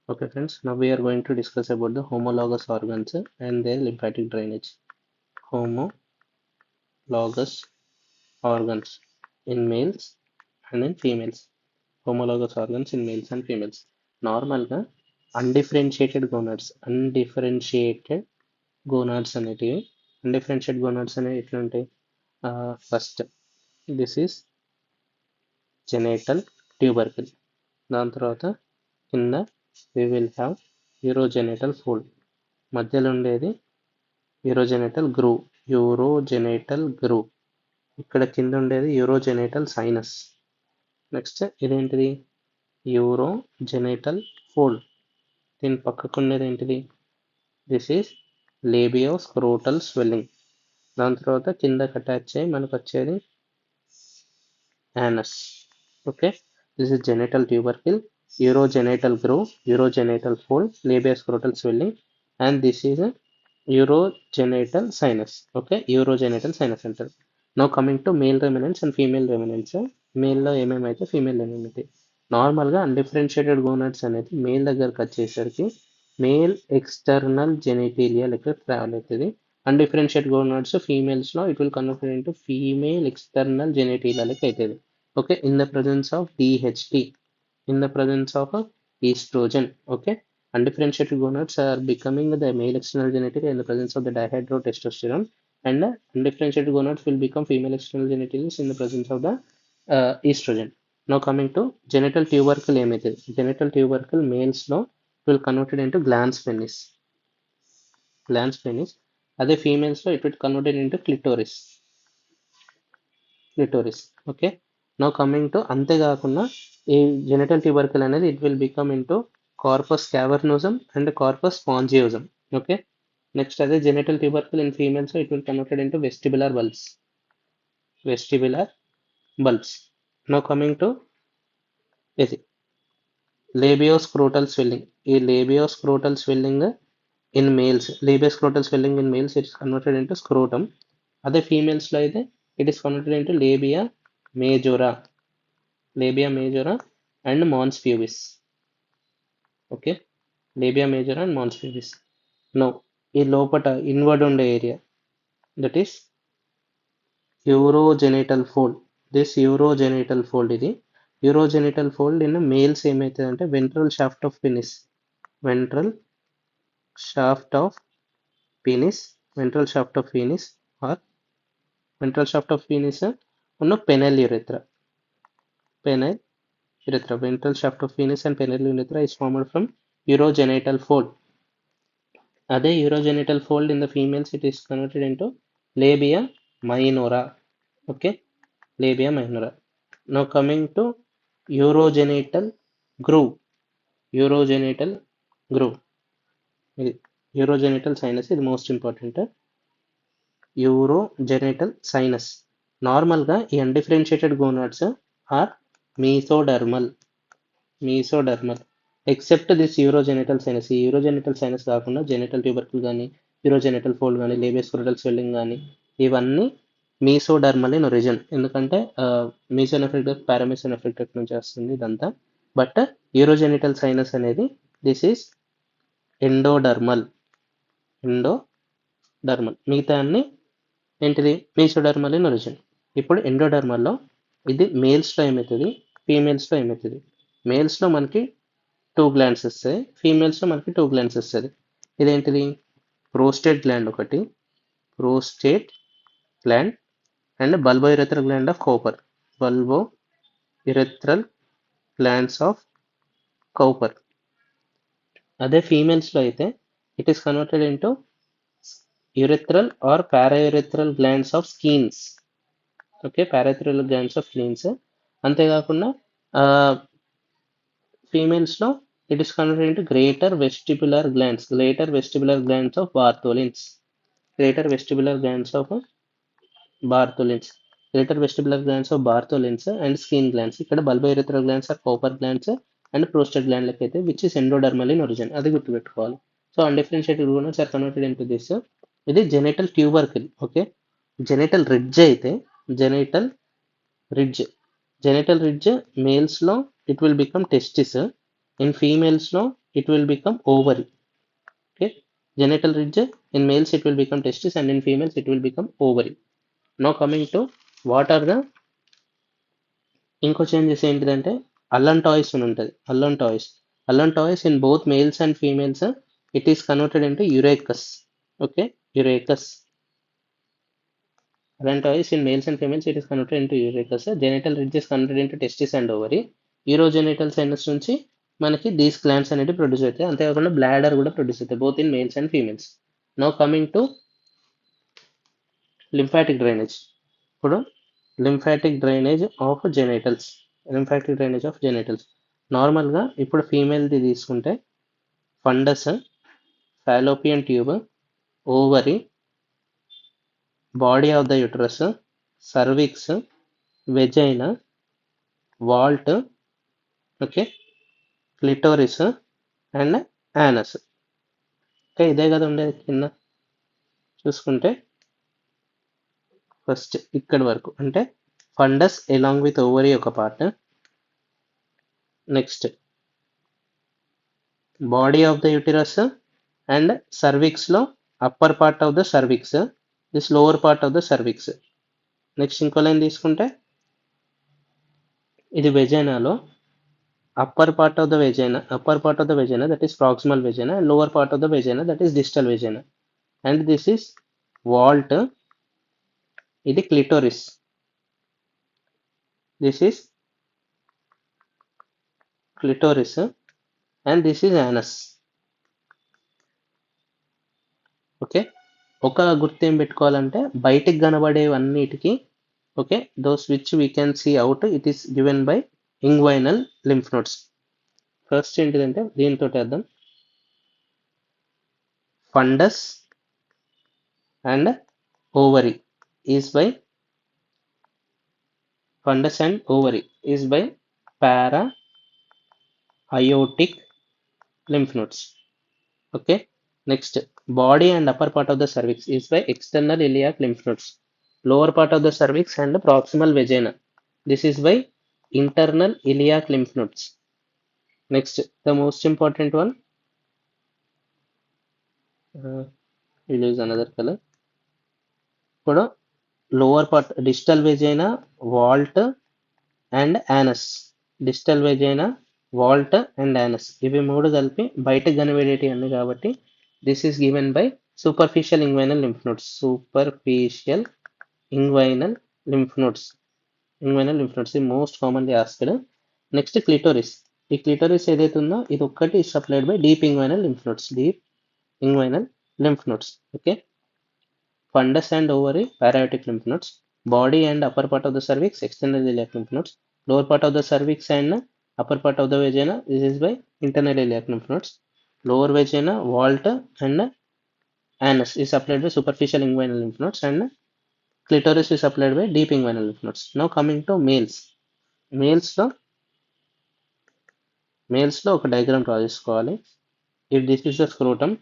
Okay, friends, now we are going to discuss about the homologous organs and their lymphatic drainage. Homologous organs in males and in females. Homologous organs in males and females. నార్మల్గా undifferentiated gonads అనేటివి undifferentiated gonads అనేవి ఎట్లా ఉంటాయి? First this is genital tubercle. దాని తర్వాత కింద we will have urogenital fold. మధ్యలో ఉండేది యూరోజెనేటల్ గ్రూవ్. ఇక్కడ కింద ఉండేది యూరోజెనేటల్ సైనస్. నెక్స్ట్ ఇదేంటిది? Urogenital fold. దీని పక్కకు ఉండేది ఏంటిది? This is labioscrotal swelling. దాని తర్వాత కిందకి అటాచ్ అయ్యి మనకు వచ్చేది anus. Okay, this is genital tubercle, urogenital groove, urogenital fold, labioscrotal swelling, and this is a urogenital sinus. Okay, urogenital sinus అంటారు. Now coming to male remnants and female remnants. Male లో ఏమేమైతే female ఏమేమైతే నార్మల్గా undifferentiated gonads అనేది male దగ్గరకు వచ్చేసరికి male external genitalia లెక్క travel అవుతుంది. Undifferentiate gonads females లో it will convert into female external genitalia లెక్క అవుతుంది. Okay, in the presence of DHT, in the presence of estrogen. Okay, undifferentiated gonads are becoming the male external genitalia in the presence of the dihydrotestosterone, and undifferentiated gonads will become female external genitals in the presence of the estrogen. Now coming to genital tubercle ఏమైతే genital tubercle males లో will converted into glans penis. అదే females లో it will converted into clitoris. Okay, now coming to అంతేకాకుండా ఈ genital tubercle అనేది it will become into corpus cavernosum and corpus spongiosum. Okay, next అదే genital tubercle in females it will converted into vestibular bulbs. Now coming to ఇది labioscrotal swelling. ఈ labioscrotal swelling in males it is converted into scrotum. అదే females లో అయితే it is converted into labia majora and mons pubis. Okay, labia majora and mons pubis. No ఈ లోపట inward ఉండే area that is urogenital fold. This urogenital fold, ఇది urogenital fold in males ఏమవుతుంది అంటే ventral shaft of penis or ventral shaft of penis ఉన్న penile urethra. Ventral shaft of penis and penile urethra is formed from urogenital fold. అదే urogenital fold in the females it is converted into labia minora. Okay, labia minora. Now coming to urogenital groove. ఇది urogenital sinus, ఇది most important. Urogenital sinus. నార్మల్గా ఈ undifferentiated gonads are mesodermal except this urogenital sinus. ఈ urogenital sinus కాకుండా genital tubercle కానీ urogenital fold కానీ labioscrotal swelling కానీ ఇవన్నీ మీసోడర్మల్ ఇన్ ఒరిజిన్. ఎందుకంటే మీసోనెఫ్రిక్టస్ పారామీసోనెఫ్రిక్టస్ నుంచి వస్తుంది ఇదంతా. బట్ యూరోజెనిటల్ సైనస్ అనేది దిస్ ఈస్ ఎండోడర్మల్. మిగతా అన్ని ఏంటిది? Mesodermal in origin. ఇప్పుడు ఎండోడర్మల్లో ఇది మేల్స్లో ఏమవుతుంది, ఫీమేల్స్లో ఏమవుతుంది? మేల్స్లో మనకి 2 గ్లాండ్స్ వస్తాయి, ఫీమేల్స్లో మనకి 2 గ్లాండ్స్ వస్తుంది. ఇదేంటిది? ప్రోస్టేట్ గ్లాండ్ ఒకటి, and bulbourethral gland of Cowper. అదే ఫీమేల్స్లో అయితే it is converted into urethral or paraurethral glands of skeins. Okay, paraurethral glands of skeins. అంతేకాకుండా ఫీమేల్స్లో it is converted into greater vestibular glands of Bartholin's. And skin glands. ఇక్కడ bulbourethral glands or Cowper glands and prostate gland లెక్క అయితే which is endodermal in origin. అది గుర్తుపెట్టుకోవాలి. So undifferentiated gonads are converted into this. ఇది genital tubercle. Okay, genital ridge మేల్స్లో it will become testis. In ఫీమేల్స్లో it will become ovary. Okay, genital ridge in males it will become testis, and in females it will become ovary. Now coming to what are the ఇంకో changes ఏంటిదంటే allantois అని ఉంటుంది. Allantois in both males and females it is converted into urachus. Okay, urachus. Allantois in males and females it is converted into urachus. Genital ridge is converted into testis and ovary. Urogenital sinus నుంచి మనకి these glands అనేది produce అవుతాయి. అంతేకాకుండా bladder కూడా produce అవుతాయి both in males and females. Now coming to lymphatic drainage. ఇప్పుడు lymphatic drainage of genitals. Lymphatic drainage of genitals నార్మల్గా ఇప్పుడు ఫీమేల్ది తీసుకుంటే fundus, fallopian tube, ovary, body of the uterus, cervix, vagina, vault, okay, clitoris and anus. Okay, ఇదే కదా ఉండేది కింద చూసుకుంటే ఫస్ట్ ఇక్కడి వరకు అంటే ఫండస్ ఎలాంగ్ విత్ ఓవరీ ఒక part, next body of the uterus and cervix లో upper part of the cervix, this lower part of the cervix. Next ఇంకో లైన్ తీసుకుంటే ఇది వెజైనాలో upper part of the vagina that is proximal vagina, and lower part of the vagina that is distal vagina, and this is vault. ఇది clitoris, this is clitoris, and this is anus. Okay, ఒక గుర్తు ఏం పెట్టుకోవాలంటే బయటికి కనబడేవన్నిటికి okay those which we can see out it is given by inguinal lymph nodes. First ఏంటిదంటే దీంతో అర్థం fundus and ovary is by fundus and ovary is by para-aortic lymph nodes. Okay, next body and upper part of the cervix is by external iliac lymph nodes. Lower part of the cervix and proximal vagina, this is by internal iliac lymph nodes. Next, the most important one, we'll use another color. Koda lower part distal vagina, vault and anus. Distal vagina, vault and anus ఇవి మూడు కలిపి బయటకు కనబడేటి అన్ని కాబట్టి this is given by superficial inguinal lymph nodes. Superficial inguinal lymph nodes. Inguinal lymph nodes ఈ most commonly asked. Next clitoris. ఈ clitoris ఏదైతే ఉందో ఇది ఒక్కటి supplied by deep inguinal lymph nodes. Deep inguinal lymph nodes. Okay, fundus and ovary para-aortic lymph nodes, body and upper part of the cervix external iliac lymph nodes, lower part of the cervix and upper part of the vagina this is by internal iliac lymph nodes, lower vagina, vault and anus is supplied by superficial inguinal lymph nodes, and clitoris is supplied by deep inguinal lymph nodes. Now coming to males. males లో ఒక diagram draw చేసుకోవాలి. if this is the scrotum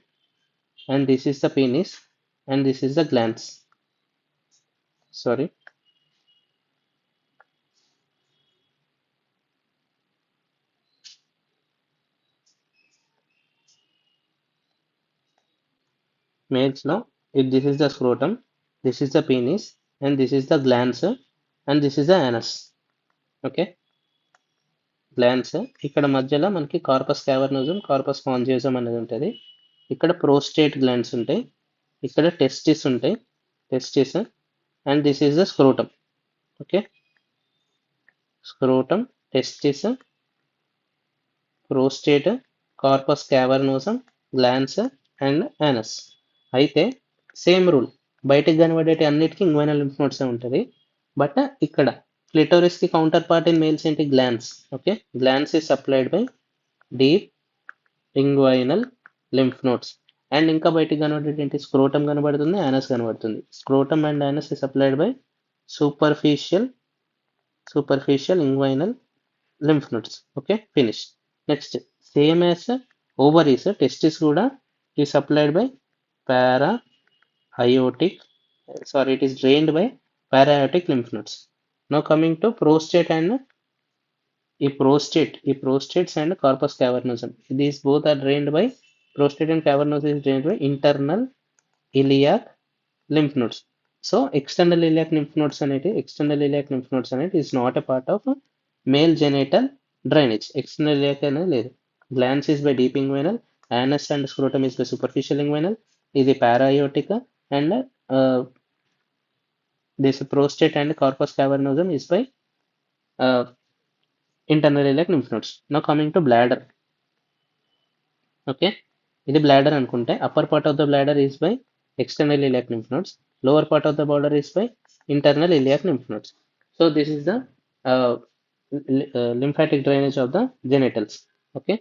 and this is the penis and this is the glans. Sorry, males లో if this is the scrotum, this is the penis and this is the glans and this is the anus. Okay, glance ఇక్కడ మధ్యలో మనకి corpus క్యావర్నోజం, corpus కాంజియోజం అనేది ఉంటుంది. ఇక్కడ prostate glands ఉంటాయి, ఇక్కడ testis ఉంటాయి, testis and this is the scrotum. Okay, scrotum, testis, prostate, corpus cavernosum, glans and anus. అయితే సేమ్ రూల్, బయటికి కనబడేటి అన్నిటికీ ఇంగ్వైనల్ లింఫ్ నోడ్స్ ఉంటుంది. బట్ ఇక్కడ క్లిటోరిస్ కి కౌంటర్ పార్ట్ ఇన్ మేల్స్ ఏంటి? Glans. Okay, glans is supplied by deep inguinal lymph nodes. And ఇంకా బయటికి కనబడేది ఏంటి? స్క్రోటమ్ కనబడుతుంది, యానస్ కనబడుతుంది. Scrotum and anus is supplied by superficial inguinal lymph nodes. Okay, finish. Next same as ovaries, testis కూడా is supplied by para-aortic, sorry, it is drained by para-aortic lymph nodes. Now coming to prostate and prostates and corpus cavernosum. These both are drained by prostate and cavernosus is drained by internal iliac lymph nodes. So external iliac lymph nodes అనేది is not a part of male genital drainage. External iliac అనేది లేదు. Glans is by deep inguinal, anus and scrotum is by superficial inguinal. ఇది paraiotic and this prostate and corpus cavernosum is by uh, internal iliac lymph nodes. Now coming to bladder. Okay, ఇది bladder అనుకుంటే upper part of the bladder is by external iliac lymph nodes, lower part of the border is by internal iliac lymph nodes. So this is the lymphatic drainage of the genitals. Okay,